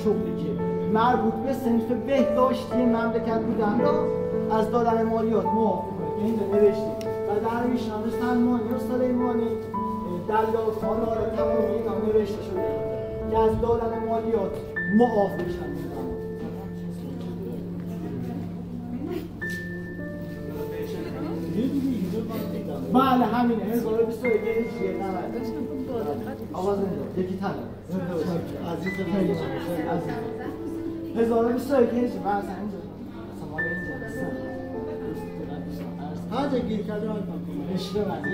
شغلی که مربوط به صنف بهداشتی مملکت بودن را از دادن مالیات موافقه که اینجا نوشته و در میشنامه سلمانی و سلیمانی دلال خانوار تمام اینا نوشته شده که از دادن مالیات معاف میشن. بله همینه 1021 هجریه 90 آواز نمیده یکی تنه عزیز خیلی عزیز 1021 هجریه من اصلا اینجا مال اینجا هر جا گیر کرده من کنم اشته من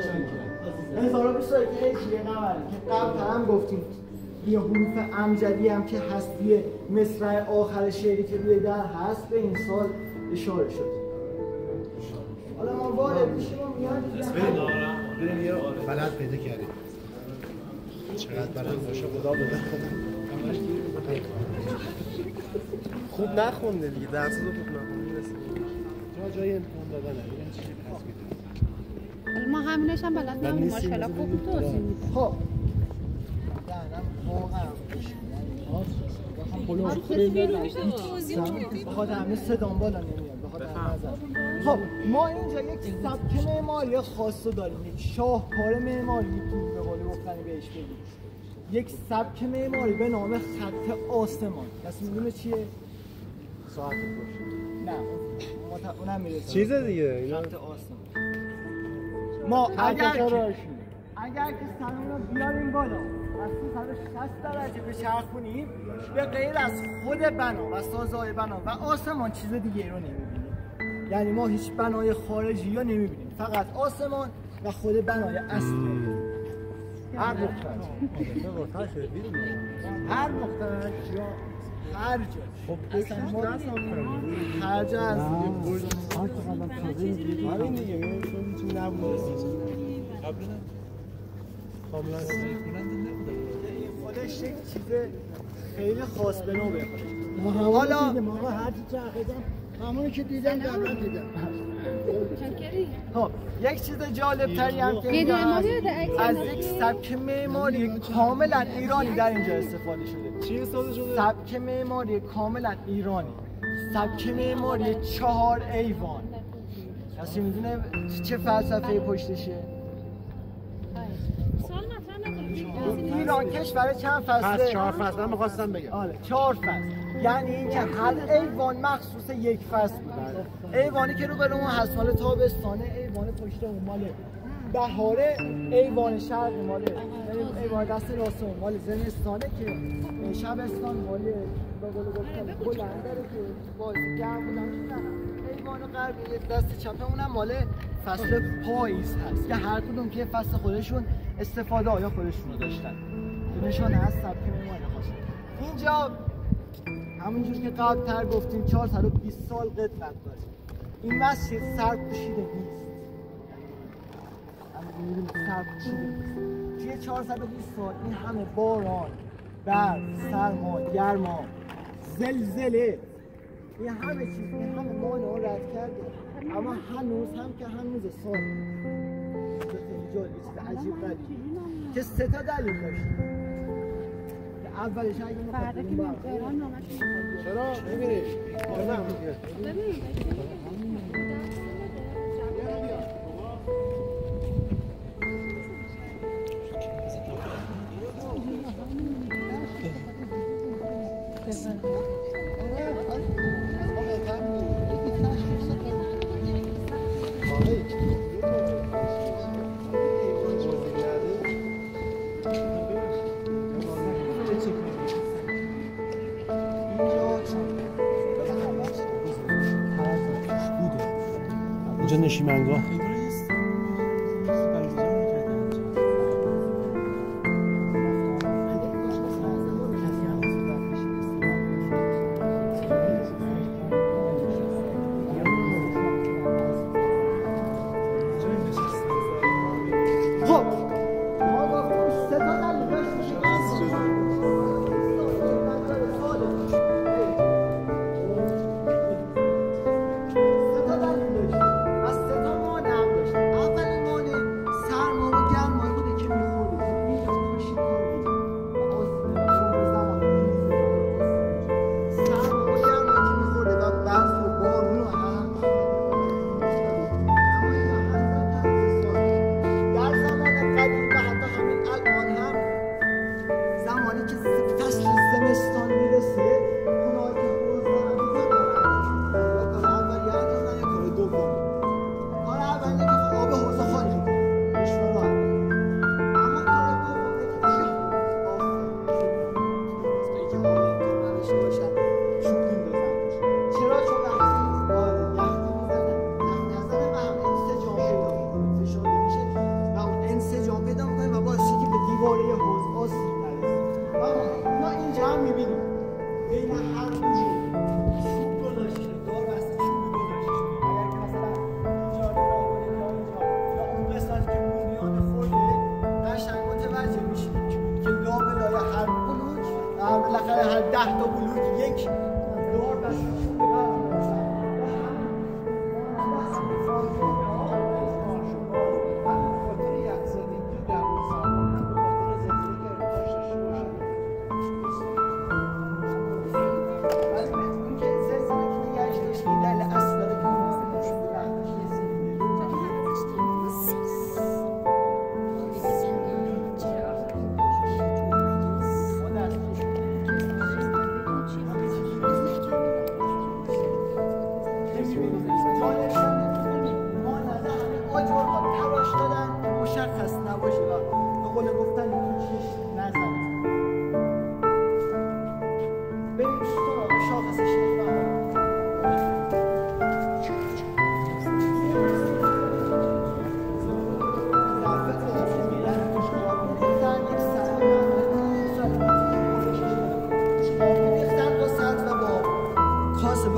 1021 هجریه 90 که قبل هم گفتیم یه حروف امجدی هم که هستی مصرع آخر شعری که روی در هست به این سال اشاره شد. حالا ما وارد میشیم و بریم یه بلد پیدا کردیم چقدر بلد باشه خدا بده خوب نخونده دیگه درس رو خوب نخونده جای امتحان دادن ببینیم چی پس میده ما همینش هم بلد نبودیم ماشاءالله خوب توضیح میده. خب واقعا بخاطر همه صدام بالا نمیاد بخاطر نظر. خب ما اینجا یک سبک معماری خاص رو داریم، یک شاهکار معماری میتونیم به قول گفتنی بهش بگیم، یک سبک معماری به نام خط آسمان. کسی میدونه چیه؟ ساعت باشه نه اونم میرسه چیز دیگه خط آسمان. ما اگر که سرمون رو بیاریم بالا و 360 درجه بچرخونیم به غیر از خود بنا و سازهای بنا و آسمان چیز دیگه رو نمیبینیم. یعنی ما هیچ بنای خارجی رو نمیبینیم، فقط آسمان و خود بنای اصلی. هر نقطه یا هر جا خب هر جا از همین دیگه میتونی نبوده کاملا خودش یک چیز خیلی خاص به نوبه حالا هر چی چرخیدم همونی که دیدم قبلا دیدم. خب یک چیز جالب تری هم که از یک سبک معماری کاملا ایرانی در اینجا استفاده شده. چی استفاده شده؟ سبک معماری کاملا ایرانی، سبک معماری 4 ایوان. کسی میدونه چه فلسفه پشتشه؟ ایران کشور چند فصله؟ پس 4 فصل هم می‌خواستم بگم. آره 4 فصل. یعنی اینکه هر ایوان مخصوص یک فصل بود. ایوانی که رو برای اون هست مال تابستانه، ایوان پشت اون مال بهاره، ایوان شرق مال ایوان دست راست مال زمستانه که شبستان مال به قول گفتن بلند داره که بازی گرم بودن میزنن. ایوان غربی دست چپ اونم مال فصل پاییز هست که هر کدوم که فصل خودشون استفاده های خودشون رو داشتن. نشانه از سبک معماری خاص. اینجا همونجور که قبل‌تر گفتیم 420 سال قدمت داره. این مسجد سرپوشیده نیست. همین سرپوشیده نیست. توی 420 سال این همه باران، برف، سرما، گرما، زلزله، این همه چیز، این همه مانع رو رد کرده. اما هنوز هم که هنوز سال خیلی جالب چیز عجیب غریبی که 3 تا دلیل داشته. اولش اگه فردا که میام تهران نامش چرا؟ ببینید اینجا نشیمنگاه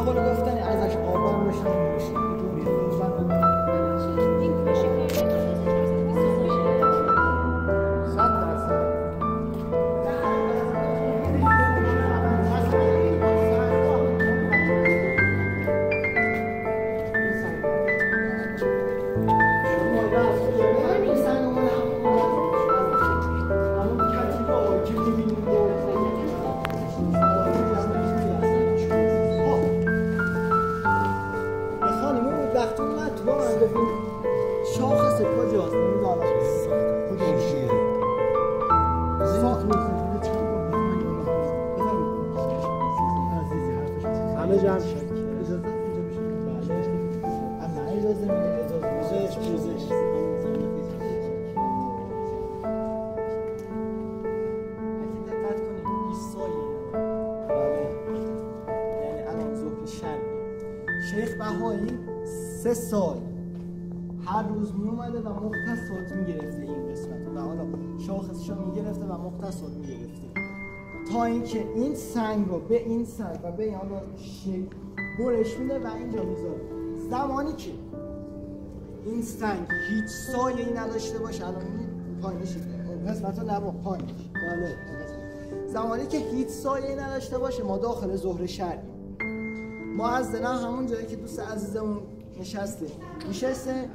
قول گفتن ازش آبان روشن میشه. شاخص کجاست؟ نمیدونم کجاست. همه جمع شد. اجازه اینجا بشه. بله. اما اجازه میده اجازه پوزش. اگه دقت کنید 20 سایه. یعنی الان ظهر شرقی. شیخ بهایی 3 سال هر روز می اومده و مختصات می گرفته این قسمت و حالا شاخصش رو می گرفته و مختصات می گرفته تا اینکه این سنگ رو به این سنگ و به این حالا شکل برش میده و اینجا میذاره. زمانی که این سنگ هیچ سایه‌ای نداشته باشه الان پایینش قسمت رو نبا پایینش بله زمانی که هیچ سایه‌ای نداشته باشه ما داخل ظهر شرقی معذرا همون جایی که دوست عزیزمون نشسته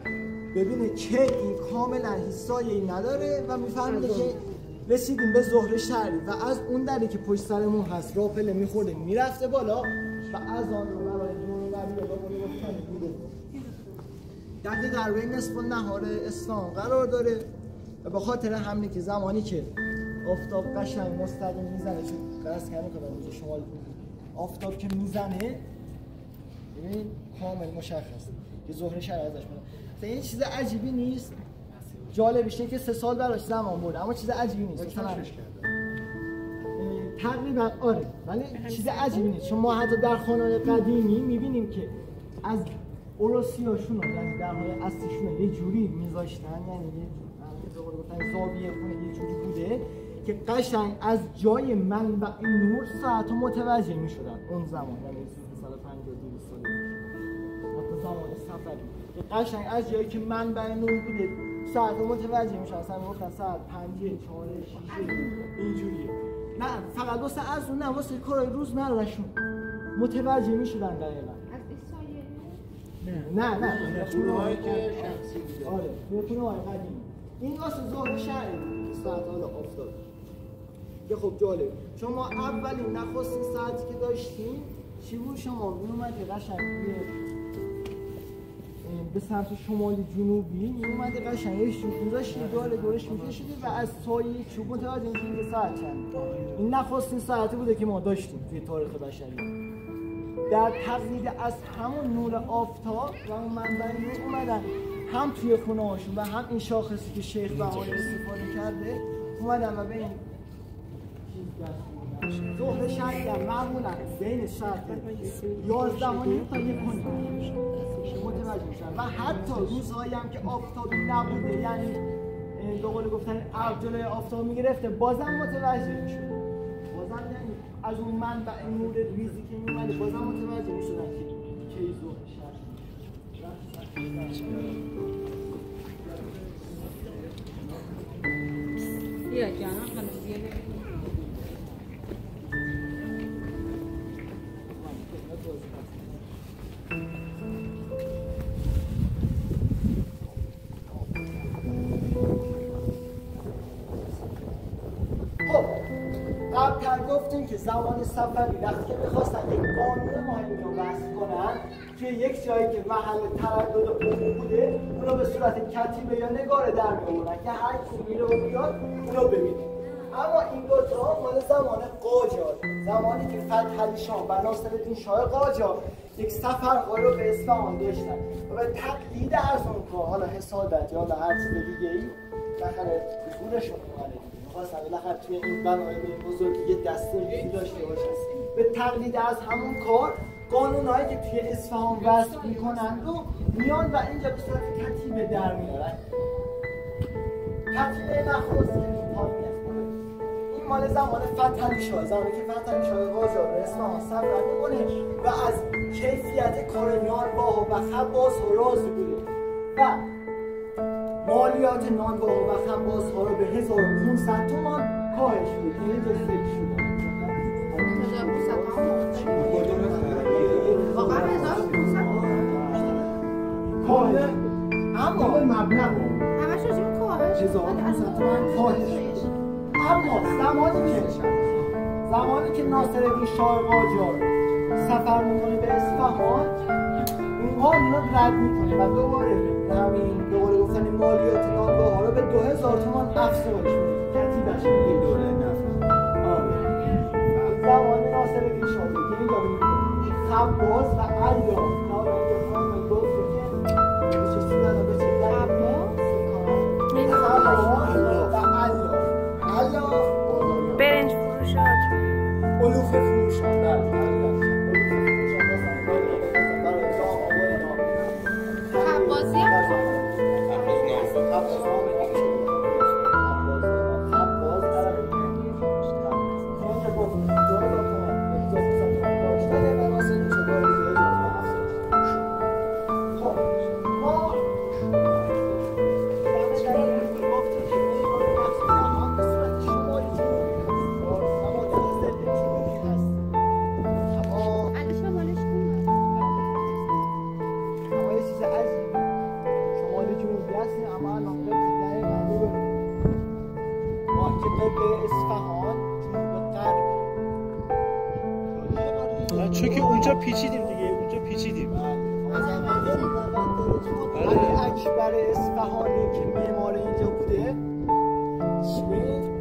ببینه که این کاملا هیچ سایه‌ای نداره و میفهمه که رسیدیم به ظهر شرقی و از اون دری که پشت سرمون هست راپله میخورده میرفته بالا و از آن رو برای جنوب بوده در بین نصف و نهار اصفهان قرار داره و به خاطر همینه که زمانی که آفتاب قشنگ مستقیم میزنه چون قرص کنه که شمال آفتاب که میزنه ببین کامل مشخص که ظهر شرقی ازش میاد. این چیز عجیبی نیست. جالبش اینه که 3 سال براش زمان برده اما چیز عجیبی نیست. تقریبا آره ولی چیز عجیبی نیست چون ما حتی در خانه‌های قدیمی میبینیم که از اروسیاشون یعنی درهای اصلیشون یه جوری میذاشتن یعنی یه جوری گفتن زاویه خونه یه جوری بوده که قشنگ از جای منبع نور ساعت متوجه میشدن اون زمان یعنی 350 200 سال حتی زمان سفری که قشنگ از جایی که منبع نور بوده ساعت متوجه میشن اصلا میگفتن ساعت 5 4 6 اینجوریه نه فقط واسه از اون نه واسه کارهای روزمرهشون متوجه میشدن دقیقاً نه خونه‌هایی که شخصی بوده آره خونه‌های قدیمی این واسه ظهر شرقی ساعت حالا افتاد که خب جالب چون ما اولین نخستین ساعتی که داشتیم چی بود شما میومد که قشنگ به سمت شمالی جنوبی میومد قشنگ یه چوب می‌ذاشت دور دورش می‌کشیدی و از سایه چوب متوجه می‌شدی به ساعت چند این نخستین ساعتی بوده که ما داشتیم توی تاریخ بشری در تقلید از همون نور آفتاب و اون منبع نور اومدن هم توی خونه‌هاشون و هم این شاخصی که شیخ بهایی استفاده کرده اومدن و به این ظهر شرقی هم معمولا بین ساعت 11 تا 1 متوجه میشن و حتی روزهایی هم که آفتابی نبوده یعنی به قول گفتن جلوی آفتاب میگرفته بازم متوجه میشد بازم یعنی از اون منبع نور ریزی که میومده بازم متوجه میشدن که کی ظهر شرقی بیا جانا خانم بیا قبل‌تر گفتیم که زمان صفوی وقتی که می‌خواستن یک قانون مهمی رو وضع کنن توی یک جایی که محل تردد عمومی بوده اون رو به صورت کتیبه یا نگاره در می‌آوردن که هر کی میره و بیاد اون رو ببینه اما این دوتا مال زمان قاجار زمانی که فتحعلی شاه و ناصرالدین شاه قاجار یک سفرخواه رو به اصفهان داشتن و به تقلید از اون کار حالا حسادت یا هر چیز دیگه‌ای بالاخره گورشون اومده خواستن بالاخره توی این بنای بزرگی یه دسته داشته باشن به تقلید از همون کار قانونهایی که توی اصفهان وضع میکنن رو میان و اینجا به صورت کتیبه در میارن کتیبه مخصوص این مال زمان فتحعلی شاه زمانی که فتحعلی شاه قاجار به اصفهان سفر میکنه و از کی مالیت کار نانواه و خباز ها راضی بوده و مالیات نانواه و خباز ها رو به 1500 تومان کاهش بوده که اینجا فکر شده 1500 واقعا 1500 کاهش اما مبلغ همش راجع به کاهش 1500 تومان کاهش اما زمانی که ناصرالدین شاه قاجار سفر میکنه به اصفهان این قانون رو رد میکنه و دوباره گفتن مالیات نانواه ها رو به 2000 تومان افزایش میده ترتیبش این دوره زمان ناصرالدین شاه که اینجا میگه خباز و علیاه برنج فروشات علوف فروشان خبازی چون که اونجا پیچیدیم دیگه اونجا پیچیدیم علی اکبر اصفهانی که معمار اینجا بوده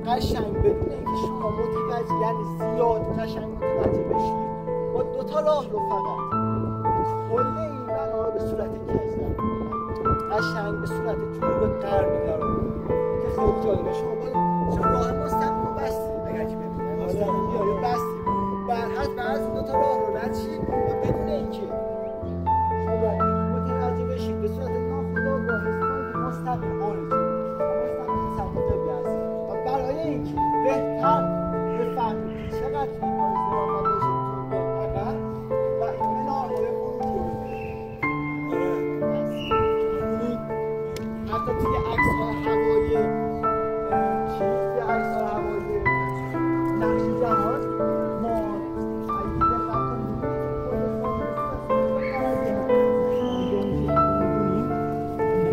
قشنگ بدون اینکه شما متوجه یعنی زیاد قشنگ متوجه بشید با 2 تا راه رو فقط کل این بنا رو به صورت کجدر قشنگ به صورت جنوب غربی داره که خیلی جالبه شما راه مستقیم بستی اگر که ببینید مستقیم بیاری بستی بر حسب از 2 تا راه رو رد شید و بدون اینکه شما متوجه بشید به صورت ناخودآگاه مستقیم خارج اینکه بهتر بفهمید چقدر این کار ظرافت داشته تو به عقب و این منارهای خروجی رو ببینید حتی توی عکس‌های هوایی توی عکس‌های هوایی نقش جهان ما اگه دقت کنید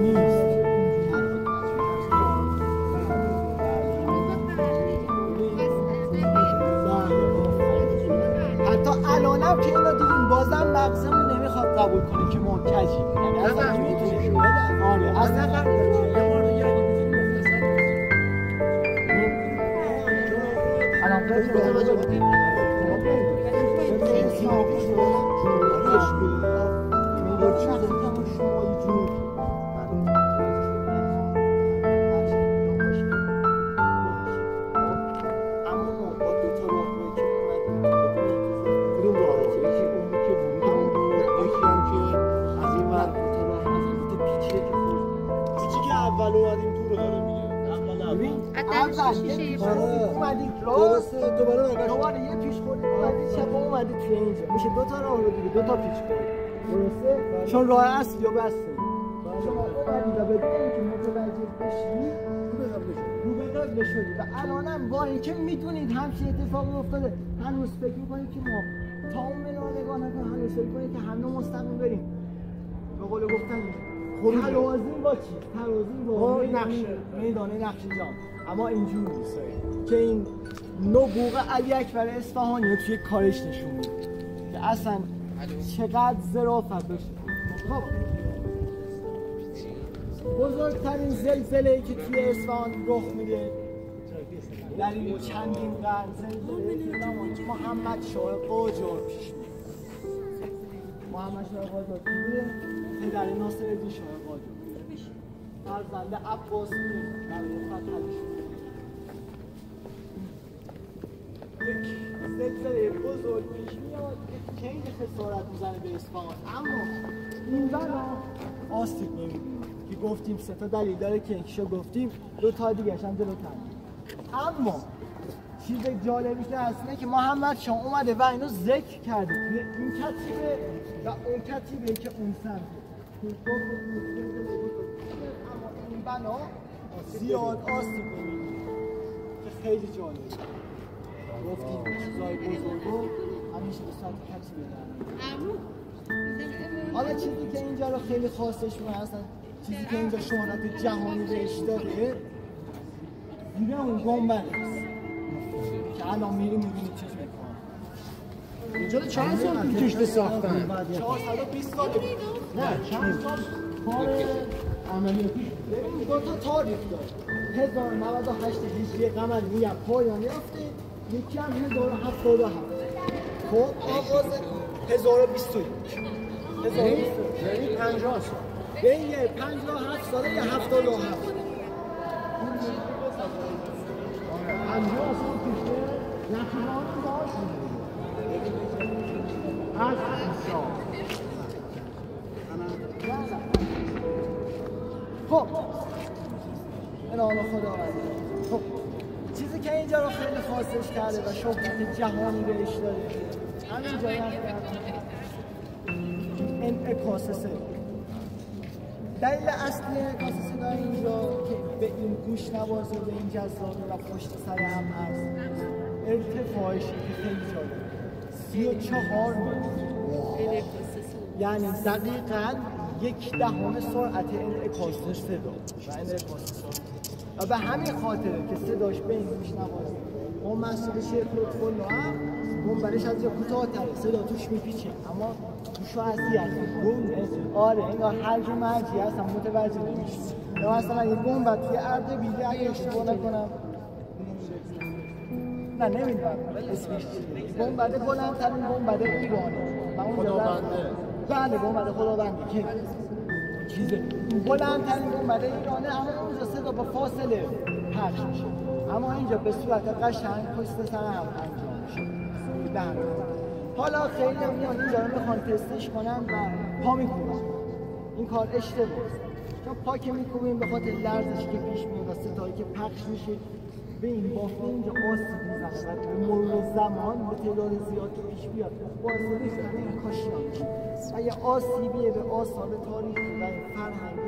نیست الانم که اینا دیدیم بازم مغزمون نمیخواد قبول کنه که ما کجیم یعنی اصلا نمیتونیم آره اصلا دوباره یه پیش خورد اومدی چپ اومدی توی اینجا میشه 2 تا راه رو دیگه 2 تا پیش خورد درسته چون راه اصلی رو بسته شما اومدی و بدون اینکه متوجه بشی رو به قبل شدی و الانم با اینکه میدونید همچین اتفاقی افتاده هنوز فکر میکنید که ما تا اون منو نگاه نکنیم هنوز فکر کنید که همه مستقیم بریم به قول گفتن تلازیم با چی؟ تلازیم با میدانه نقش جام اما اینجور نیست که این نبوغ علی اکبر اصفهانی رو توی کارش نشون میده که اصلا چقدر ظرافت داشته. خب بزرگترین زلزله‌ای که توی اصفهان رخ میده در این چندین قرن زلزله محمد شاه قاجار پیش میاد. محمد شاه قاجار کی بوده؟ پدر ناصرالدین شاه قاجار فرزند عباسی برای فتحش یک زلزله بزرگ پیش میاد که خیلی خسارت میزنه به اصفهان اما این بنا آسیب نمیبینه که گفتیم 3 تا دلیل داره که یکیشو گفتیم 2 تا دیگه‌ش هم جلوتر اما چیز جالبیش هست اینه که محمد شاه اومده و اینو ذکر کرده توی این کتیبه و اون کتیبه که اون سمته. اما این بنا زیاد آسیب نمی‌بینه که خیلی جالبه. گفتیم چیزای بزرگو همیشه به سمت کتیبه دارن. حالا چیزی که اینجا رو خیلی خاصش می‌کنه اصلا چیزی که اینجا شهرت جهانی بهش داده دیگه اون گنبد که الان میریم می‌بینید چه می‌کنه. اینجا رو چند سال طول کشیده ساختن؟ 420 سال. نه چند سال کار عملیاتی. ببین دو تا تاریخ داره. 1098 هجری قمری میگم پایان یافته، یکی هم 1077. خب آغاز 1021. یعنی 50 سال. بین 57 ساله یا 77. 50 سال کشته نخیران باش از انشاء. خب این آن خدا خب چیزی که اینجا رو خیلی خاصش کرده و شهرت جهانی بهش داده همین جایی هم انعکاس صدا. دلیل اصلی انعکاس صدا اینجا که به این گوش نوازه و به این جذابه و پشت سر هم هست ارتفاعش که خیلی جالبه 34 متر، یعنی دقیقاً 1/10 سرعت انعکاس صدا و انعکاس صدا و به همین خاطره که صداش به این گوش نوازه. اون مسئول شیخ لطف‌الله هم گنبدش از یه کوتاه‌تره، صدا توش میپیچه اما گوشو اذیت می‌کنه. آره انگار هرج و مرجی هستم متوجه نمیشه. یا مثلا یه گنبد توی اردبیل اگه اشتباه نکنم نه نمیدونم اسمش چیه، گنبد بلندترین گنبد ایرانه و اونجا بله گنبد خداوندی که چیزه بلندترین گنبد ایرانه، اما اونجا صدا با فاصله پخش میشه، اما اینجا به صورت قشنگ پشت سر هم انجام میشه. حالا خیلی هم میان اینجا رو میخوان تستش کنن و پا میکنن. این کار اشتباهه، چون پا که میکنیم به خاطر لرزشی که پیش میاد و صدایی که پخش میشه به این بافت اینجا آسیب میزنه و به مرور زمان به تعداد زیاد که پیش بیاد باعث ریختن این کاشیان میشه و یه آسیبیه به آثار تاریخی و فرهنگ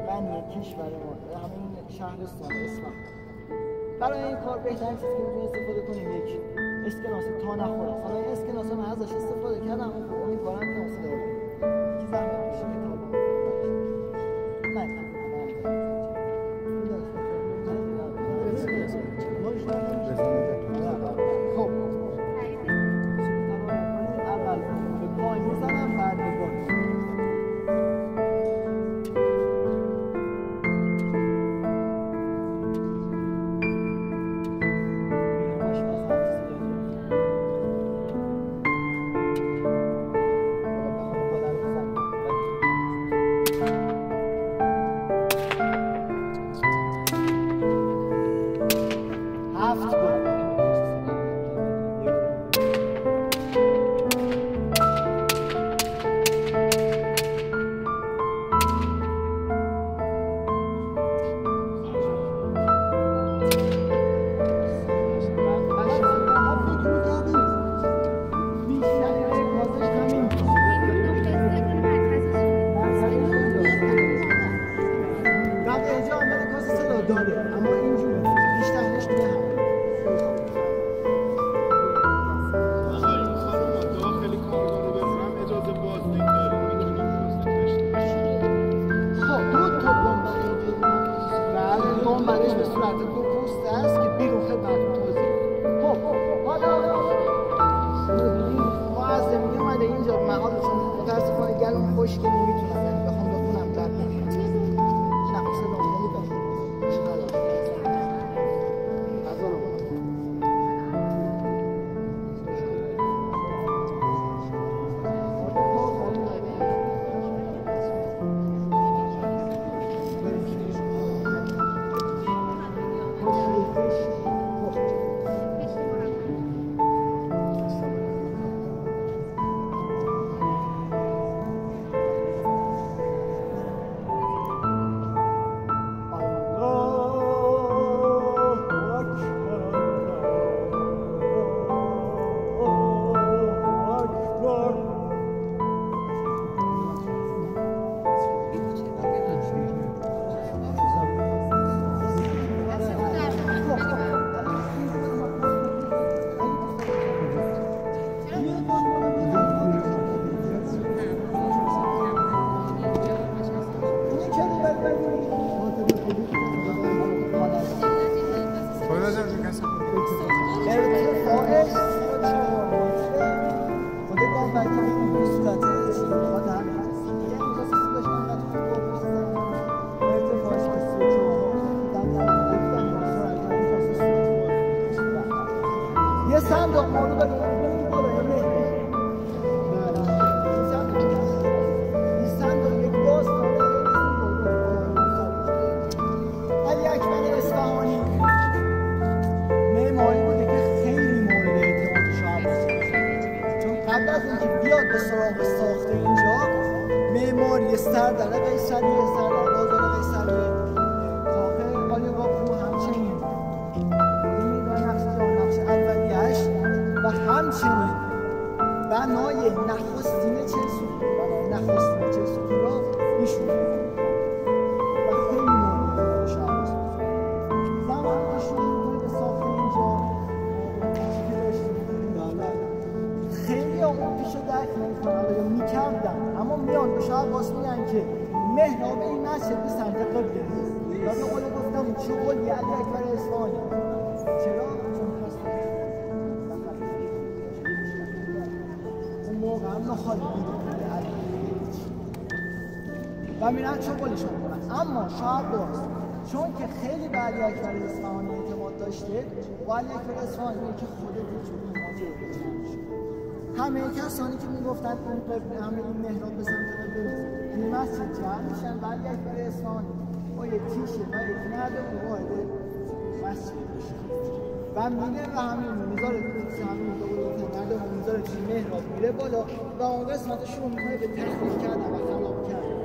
غنی کشور ما و همین شهرستان اصفهان. برای این کار بهترین چیزی که میتونیم استفاده کنیم یک اسکناس تا نخوره. حالا این اسکناس من ازش استفاده کردم، امیدوارم که اصلا داره یکی زحمت میشه که خب اول به پای میزنم بعد به بالا. ساخته اینجا معماری سردر قیصریه، سردر بازار قیصریه، کاخ آلیاقاپو همچنین این نقش اولیه‌اش و همچنین بنای نخستین چلسوتون را ایشون و خیلی مهمه شهر زمان ایشون به ساخته اینجا خیلی اون پیش درک میکردن، اما میان به شهر عباس میگن که محراب این مسجد به سمت قبله نیست و به قول گفتم چه قولی علی اکبر اصفهانی. چرا؟ چون هستن اون موقع هم نخواهی بیده و میرن چه قولیشون کنن. اما شاه عباس چون که خیلی به علی اکبر اصفهانی اعتماد داشته و علی اکبر اصفهانی که خود وجود ماجه همه کسانی که میگفتن همه این محراب به سمت قبله این مسجد جمع میشن و علی اکبر اصفهانی با یک تیشه و یک نرد وارد مسجد میشه و میره و همین میذاره همین نرد و میذاره توی محراب میره بالا و اون قسمت شروع میکنه به تخریب کردن و خراب کردن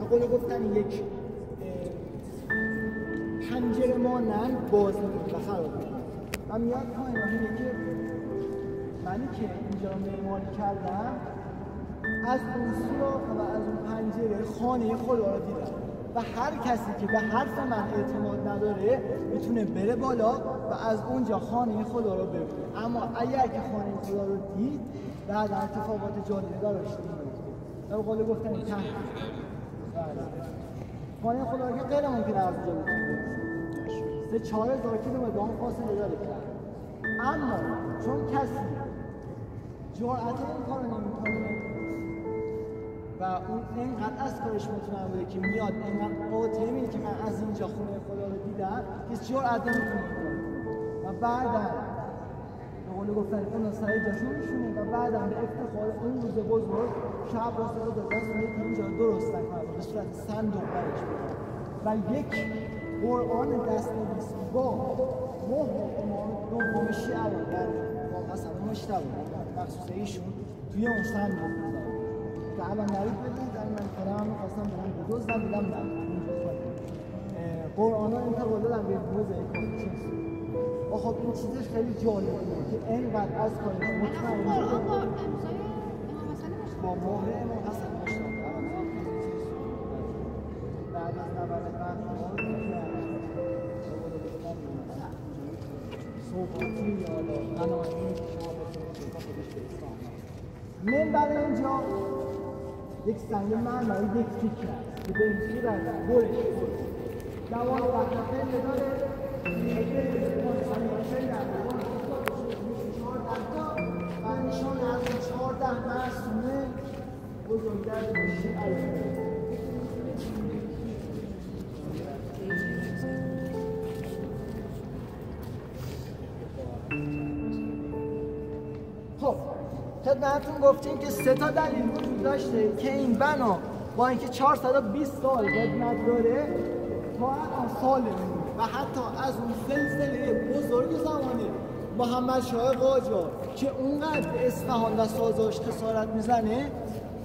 و قول گفتن یک پنجره مانند باز میکنه و خراب میکنه و میاد پایین و میگه که منی که اینجا معماری کردم از اون سوراخ و از اون پنجره خانه خدا رو دیدم و هر کسی که به حرف من اعتماد نداره میتونه بره بالا و از اونجا خانه خدا رو ببینه. اما اگر که خانه خدا رو دید بعد اتفاقات جالبی داشت در قول گفتن تحقیق خانه خدا رو که غیر ممکنه از اونجا بکنه 3-4 هزار کیلومتر اون فاصله داره کرد. اما چون کسی جرأت این کارو نمی‌کنه و اون اینقدر از کارش مطمئن بوده که میاد اینقدر قاطع میگه که من از اینجا خونه خدا رو دیدم کسی جرأت نمی‌کنه و بعداً به قول گفتن اون سر جاشون میشونه و بعداً به افتخار اون روز بزرگ شاه عباس رو دست میده که اینجا درست نکنه به صورت صندوق برش بکنه و یک قرآن دست‌نویسی با مهر امام دوم شیعه با قسم مشتبه مخصوص ایشون توی اون صندوق میذاره که الان نرید بدید من خودم میخواستم برم بدوزدم دیدم نه قرآن ها انتقال دادم به موزه کامپیشن و خب این چیزش خیلی جالبه که اینقدر از کارش مطمئن قرآن با با مهر امام حسن مشتبه بعد از نبرد صوباتی یا غنامی که شما بسید خودش به اسلام من برای اینجا یک سنگ معنایی یک تیکه است که به این صورت برش دوان وقتفه نداره و نشان از 14 معصومه بزرگتر میشه خب خدمتتون گفتیم که 3 تا دلیل وجود داشته که این بنا با اینکه 420 سال قدمت داره تا الان سالمه و حتی از اون سلسله بزرگ زمانه محمد شاه قاجار که اونقدر به اصفهان و سازاش خسارت میزنه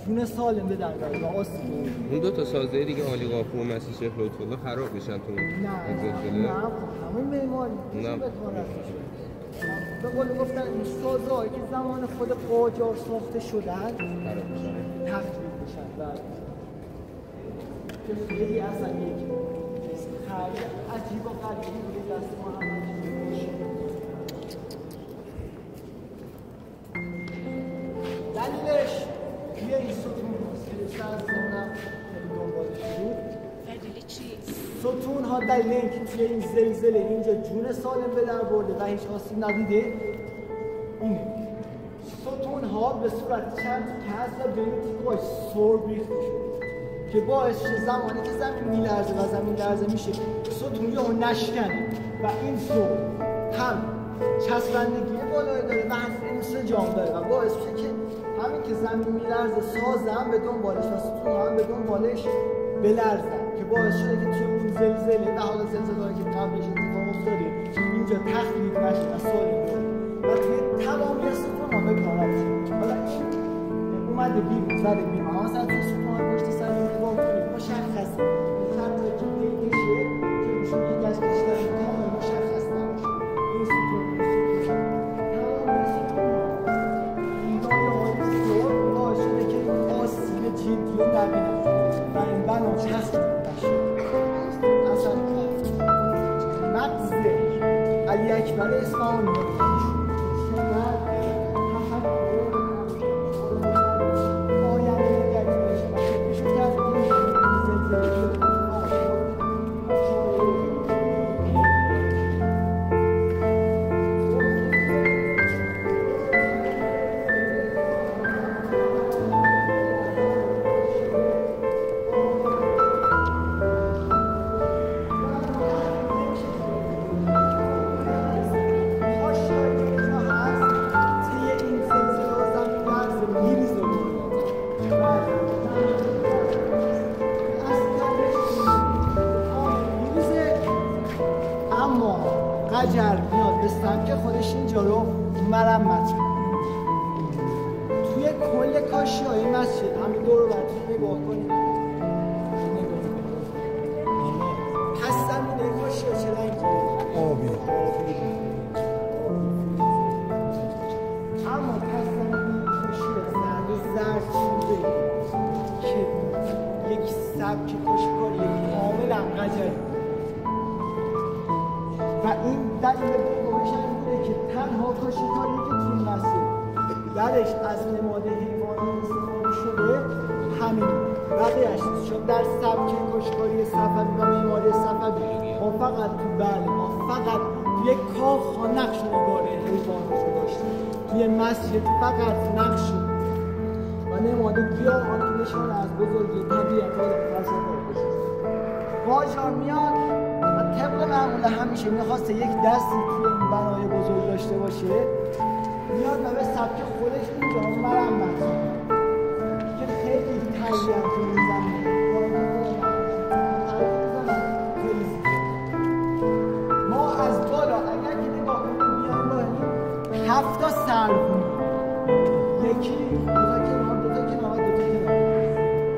جون سالم به در میاره و آسیب. اون 2 تا سازه دیگه آلیاقاپو و مسجد شیخ لطف‌الله خراب میشن تو نه همون معماری که به کار رفته به قول گفتن این سازه‌هایی که زمان خود قاجار ساخته شدن تخریب میشن و که خیلی اصلا یک خرج عجیب و غریبی بوده دست محمد باشه. دلیلش توی این ستون هست که از زمانم خیلی دنبالش بود. دلیل چی؟ ستون ها دلیل اینکه توی این زلزله اینجا جون سالم به در برده و هیچ آسیب ندیده اینه. ستون ها به صورت چند که هست و به این تیکای سرب ریخته شده که باعث شه زمانی که زمین میلرزه و زمین لرزه میشه ستون یهو نشکنه و این سرب هم چسبندگی بالایی داره و هم انسجام داره و باعث میشه که همین که زمین میلرزه سازه هم به دنبالش و ستون ها هم به دنبالش بلرزن که باعث شده که توی اون زلزله و حالا زلزله‌ای که قبلش اتفاق افتاده اینجا تخریب نشه و سالم بشه و توی تمامی ستون ها به کار رفته. حالا اون اومده بیرون زده بیرون اما مثلا توی ستون پشت سر نگاه کنید مشخصه خطایی که پیدشه که روشون یک از کشتر تمام مشخص نباشه این ستون تمام ستون ایران های بسیار باعث شده که آسیب جدی رو نبینن و این بنا چسب نشه اصلا مغز علی اکبر اصفهانی قجر میاد به سمت خودش اینجا رو مرمت کنه. توی کل کاشی‌های مسجد همین دور رو براتون نگاه کنید. پس زمینه کاشی‌ها چه رنگیه؟ آبی. اما پس زمینه کاشی‌ها زرد شده که یک سبک کاشی‌کاری کاملا قجری و این دلیل دومش این بوده که تنها کاشی‌کاری که توی مسجد درش از نماد حیوانات استفاده شده همین بقیه‌اش چون در سبک کاشی‌کاری صفوی و معماری صفوی ما فقط توی کاخ‌ها نقش نگار حیوانات رو داشتیم توی مسجد فقط نقش و نماد گیاهان که نشانه از بزرگی طبیعت و فلسفه باشه قاجار میاد و طبق معمول همیشه میخواسته یک دستی توی این بنای بزرگ داشته باشه میاد و به سبک خودش اینجا مرمت که خیلی تغییر تو این زمینه ما از بالا اگر که نگاه کنیم بیایم با 7 تا سرو یکی دو تا کنار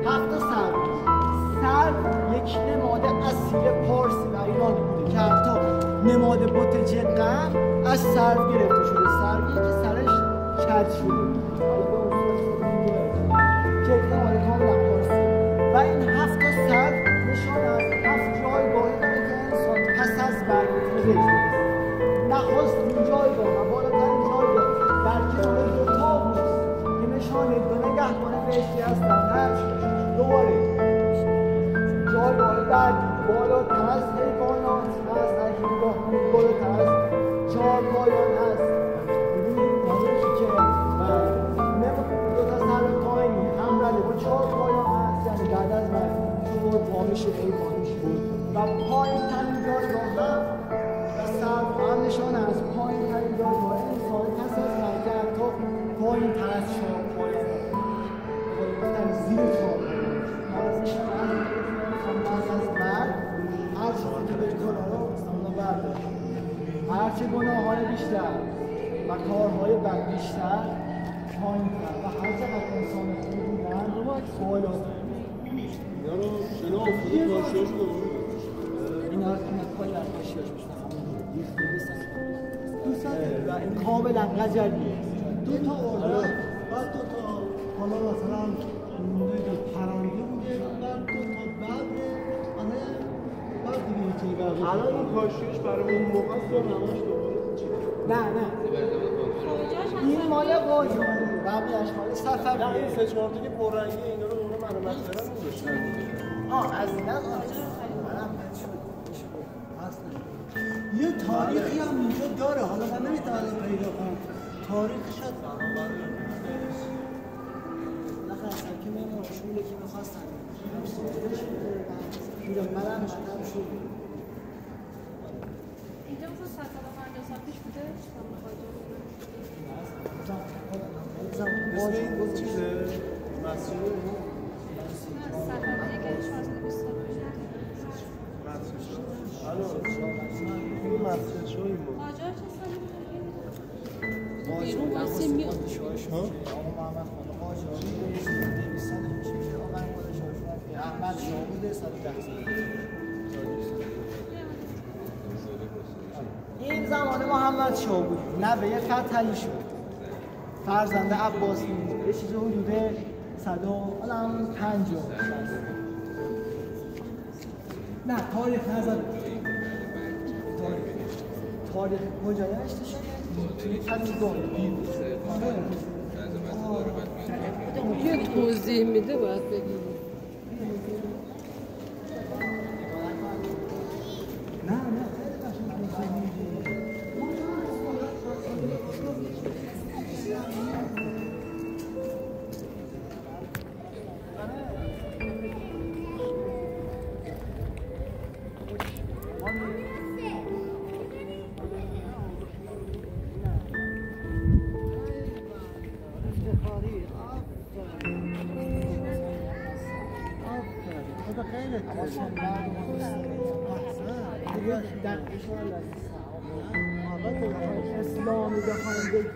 7 تا سرو یک نماد اصیل پارسی و ایرانی بوده که حتی نماد بت جقه از سرو گرفته شده سرویی که سرش کج شده که نماد کاملا پارسی و این 7 تا سرو نشان از 7 جایگاهی داره که انسان پس از مرگ میتونه بهش نخستین جایگاه و بالاترین جایگاه در کنار دو طاووس که نشانه دو نگهبان بهشتی هستند دوباره جایگاه بعدی بالاتر از حیوانات هست اگه نگاه کنید بالاتر از چهارپایان هست ببینید نمیشه که دو تا سر پایینی همراه با 4 پایان هست یعنی بعد از من 4 پا میشه حیوان میشه و پایین ترین جایگاه هم و سر هم نشانه از پایین ترین جایگاه انسان پس از مرگ حتی پایین تر از 4 پایان پایین زیر 4 هر چیزی که بهش گناه رو اونو برداشت هرچه گناه‌های بیشتر و کارهای بد بیشتر پایین‌تر و هر چقدر انسان خوب بودن بالاتر اینا رو شنا افتاده کاشیاش اینا رو کاری از کاشیاش میشنم و این کاملا قجریه 2 تا اردن بعد 2 تا حالا مثلا پرنده بوده بعد 2 تا ببره الان این کاشیش برای اون موقع است یا همش دوباره نه این مال قاجاره بقیه‌اش مال صفویه نه این 3-4 تا که پررنگی اینا رو دوباره مرمت کردن می‌ذاشتن از اینا یه تاریخی هم اینجا داره حالا من نمی‌تونم پیدا کنم تاریخش شد بالاخره که من شغلی که می‌خواستم اینجا منم شد اینجا بود 150 سال پیش بوده اسم این چیزه؟ مسجد صفحه که 420 سال پیش این مسجد شو این بود قاجار چه سالی بوده؟ بیرون بسیم میاد محمد خان قاجار زمان محمد شاه بود، نوه فتحعلی شد، فرزند عباس بود، یه چیز حدود 150 نه تاریخ نزده، تاریخ کجا نوشته شده؟ توی کتیبان یه توضیح میده باید بگیم. اسلامی بخوایم بگیم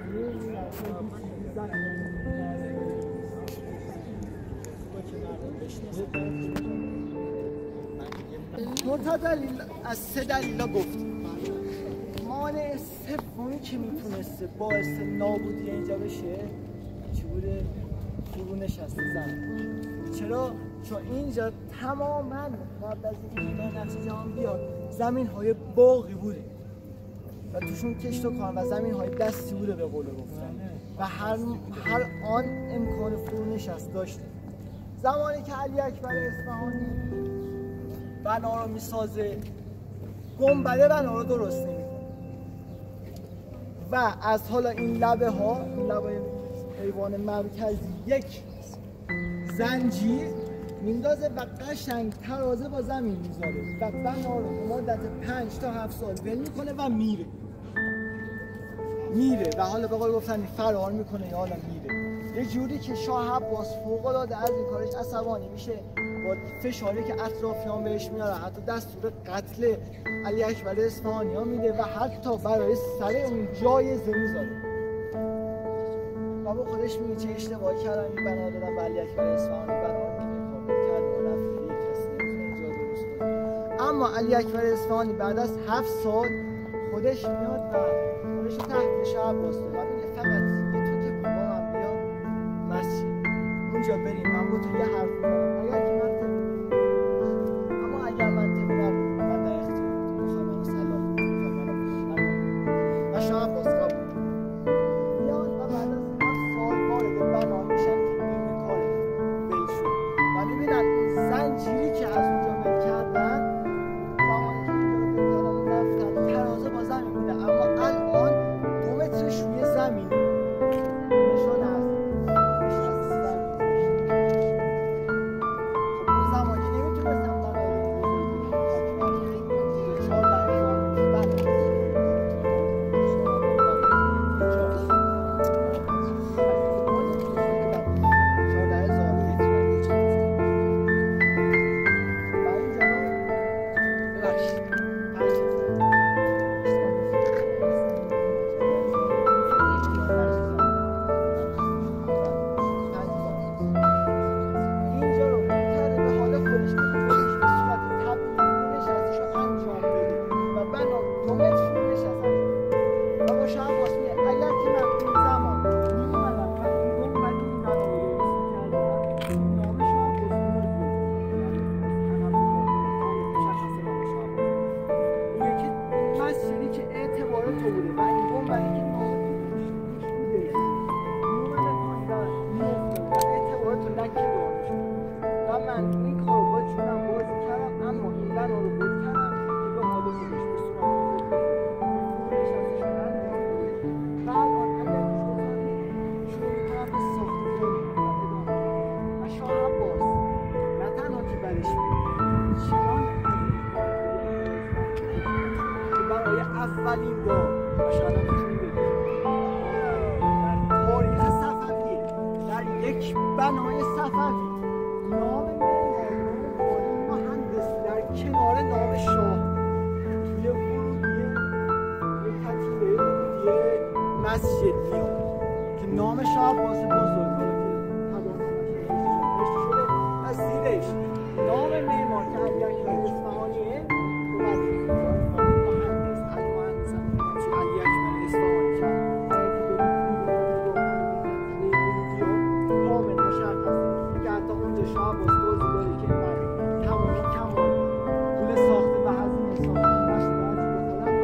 تا دلیل از 3 دلیل گفت. مانع سومی که میتونسته باعث نابودی اینجا بشه چی بوده؟ فرو نشسته زن. چرا؟ چون اینجا تماما قبل از اینکه نقشه جهان بیاد زمین های باغی بوده و توشون کشت و کار و زمین های دستی بوده به قول گفتن و هر آن امکان فرو نشست داشته. زمانی که علی اکبر اصفهانی بنا رو میسازه گنبده بنا رو درست نمیکنه و از حالا این لبه حیوان مرکزی یک زنجیر میندازه و قشنگ ترازه با زمین میذاره و بنا رو مدت 5 تا 7 سال ول میکنه و میره و حالا به قول گفتن فرار میکنه یا حالا میره. یه جوری که شاه عباس فوق‌العاده از این کارش عصبانی میشه، با فشاری که اطرافیان بهش میاره حتی دستور قتل علی اکبر اصفهانی ها میده و حتی برای سر اون جایزه میذاره و با خودش میگه چه اشتباهی کردم این بنا دادم و علی اکبر اصفهانی بنا اما علی اکبر اصفهانی بعد از 7 سال خودش میاد و خودش تحت شاه عباس میده و میگه فقط یه تو که با من بیا مسجد اونجا بریم من با تو یه حرف میزنم اگر که من اما اگر من تبینم من در اختیار تو بخواه منو سلام و شاه عباس قبول میاد و بعد از 7 سال وارد بنا میشن که نیمه کار وی شد و میبینن این زنجیری که از اونجا ول کردن اولین بار شاید میتونی بگیم در تاریخ صفویه در یک بنای صفوی نام مهندس در کنار نام شاه توی ورودیه یک کتیبه ورودیه مسجد میاد که نام شاه عباس بزرگ شده و زیرش نام معمار که علی اکبر اصفهانیه پادشاه عباس توضیح داره که من تمام پول ساخته و هزینه ساختنش رو از خودم دادم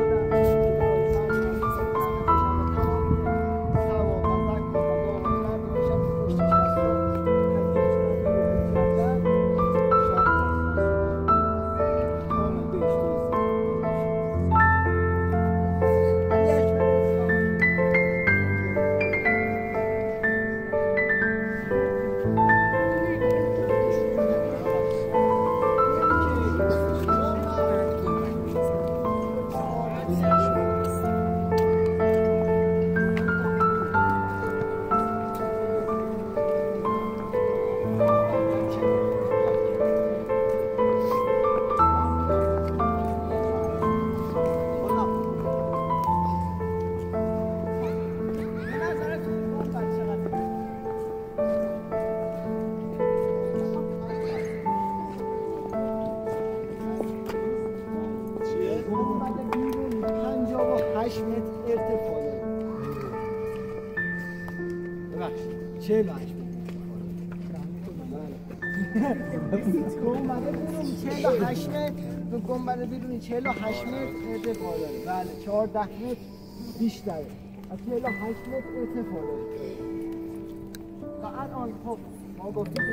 گنبد بیرونی 48 متر ارتفاع داره. بله 14 متر بیشتره. از 48 متر ارتفاع داره. و الان خب ما گفتیم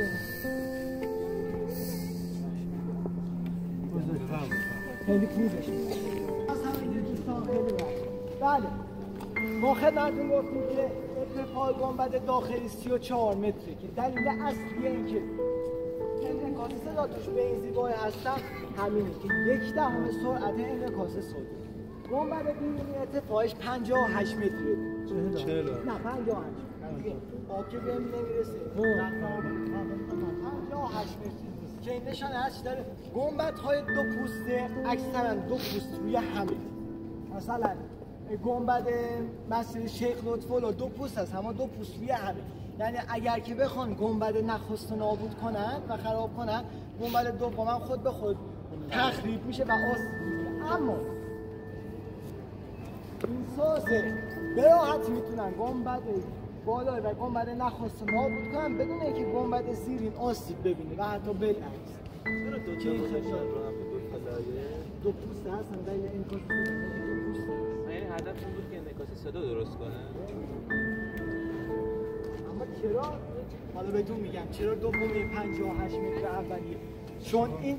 خیلی کلیدش از همه دوستان خیلی بله ما خدمتتون گفتیم که ارتفاع گنبد داخلی 34 متره که دلیل اصلی این که انعکاس صدا توش به این زیبایی هستن همینه که 1/10 سرعت انعکاس صدا. گنبد بیرونی ارتفاعش 58 متره. 40 نه 58 آب که بهم نمیرسه 58 متر که این نشانه هست داره گنبدهای دو پوسته اکثرا دو پوست روی همه. مثلا گنبد مسجد شیخ لطف‌الله دو پوست هست اما دو پوست روی همه. یعنی اگر که بخوان گنبد نخست نابود کنن و خراب کنن گنبد دوم هم خود به خود تخریب میشه و آسیب میگیره. اما این سازه به راحتی میتونن گنبد بالای و گنبد نخست نابود کنن بدون اینکه گنبد زیرین آسیب ببینه و حتی بالعکس. چرا دو تا دو پوسته هستن دلیل انعکاس دو پوسته. یعنی هدفشون بود که انعکاس صدا درست کنه. اما چرا؟ حالا بهتون میگم چرا دومی 58 متر اولیه. چون این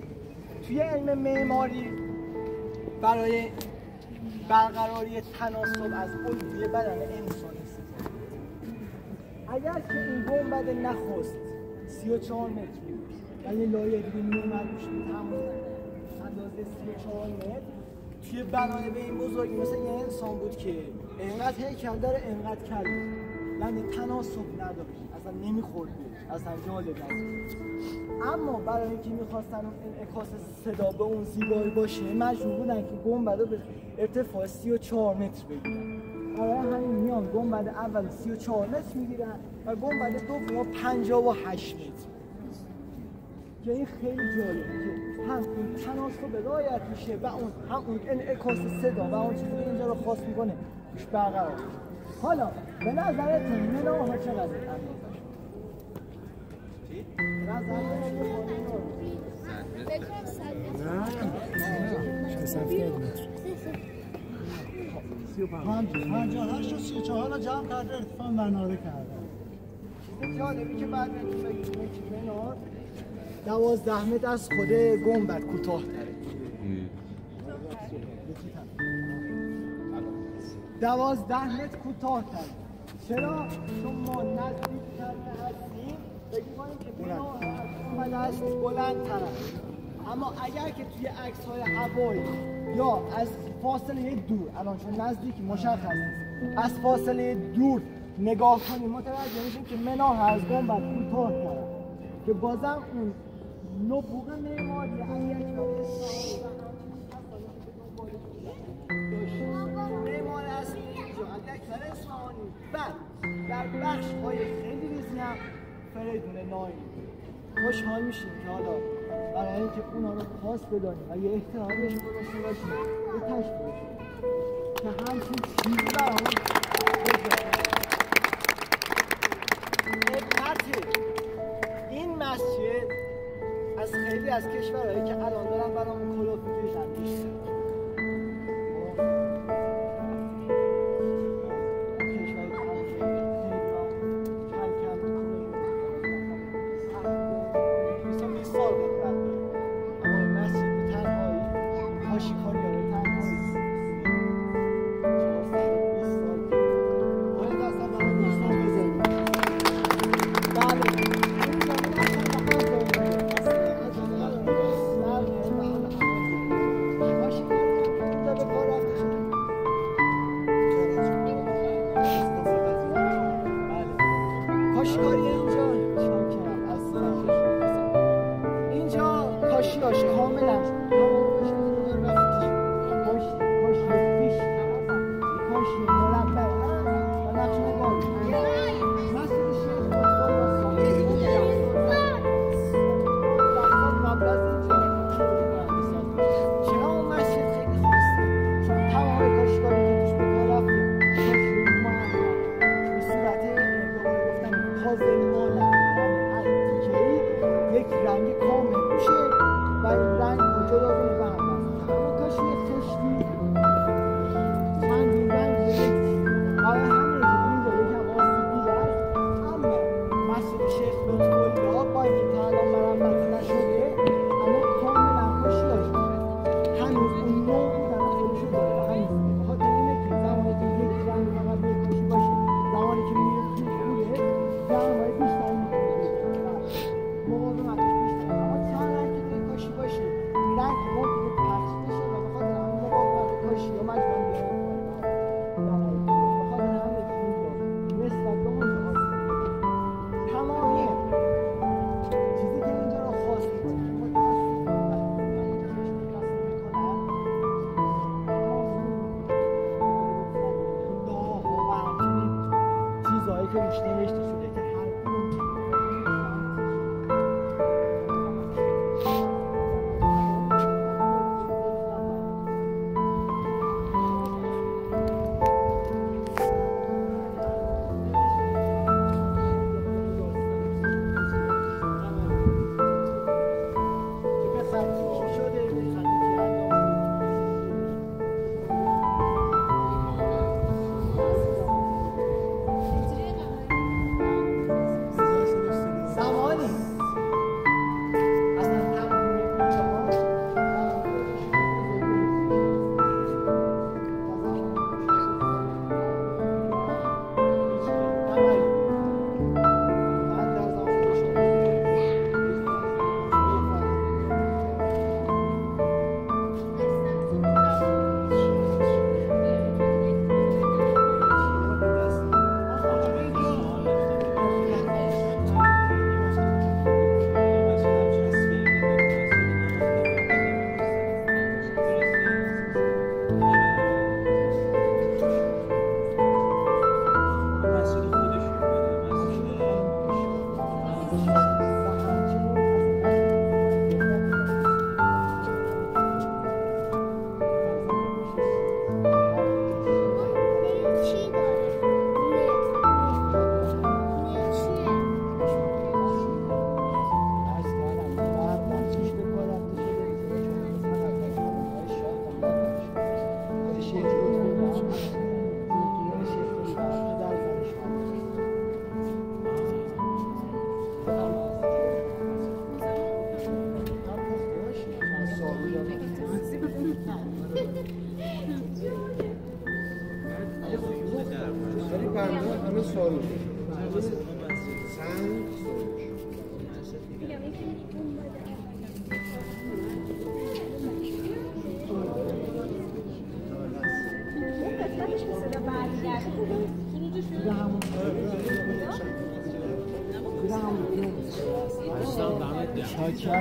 توی علم معماری برای برقراری تناسب از الگوی بدن انسان استفاده. اگر که این گنبد نخست 34 متر بود یعنی لایه دیگه میومد روش تمام اندازه 34 متر توی بنای به این بزرگی مثل یه انسان بود که اینقدر هیکل داره اینقدر کل یعنی تناسب نداشت اصلا نمیخورد اصلا جالب نبود. اما برای اینکه میخواستن اون انعکاس صدا به اون زیبایی باشه مجبور بودن که گنبد رو به ارتفاع 34 متر بگیرن. برای همین میان گنبد اول 34 متر میگیرن و گنبد دوم 58 متر که این خیلی جالبه که هم اون تناسب رعایت میشه و اون هم اون انعکاس صدا و اون چیزی که اینجا رو خاص میکنه روش برقرار میشه. حالا به نظرتون مناها چقدر اندازه‌ش؟ چی؟ به نظرتون پنجاهش و 34 رو جمع کرده ارتفاع مناره کرده. چیز جالبی که بعد بهتون بگیم که منار 12 متر از خود گنبد کوتاه تره. 12 متر کوتاه تره. چرا؟ چون ما نزدیک کرده هستیم بگیم که منار از گنبد است بلند تره. اما اگر که توی عکس‌های هوایی یا از فاصله دور الان چون نزدیک مشخص نیست از فاصله دور نگاه کنیم متوجه میشیم که منار از گنبد کوتاه تره که بازم اون نبوغ معماری اگر که معمار اصلی اینجا اگر اصفهانی بعد در بخش‌های خیلی ریزی هم فریدون ناینی خوشحال میشیم که حالا برای اینکه اونا رو خاص بدانیم و یه احترامی بهشون گذاشته باشیم یه تشکیل باشیم که همچین چیزی برامون عبرته. این مسجد از خیلی از کشورهایی که الان دارن برامون کلوف میکشن بیشتر.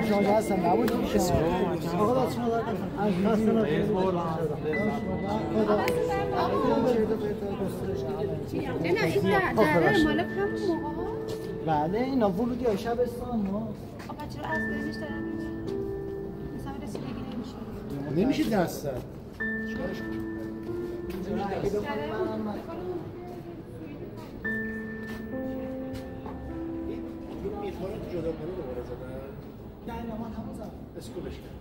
شاید هستم نبود بله اینا ورودی های شبستان ما چرا از بینش دارن مثلا رسیدگی نمیشه نمیشه دست زد صدا کنه دوباره زدن؟ نه ما همون زدن اسکولش کرد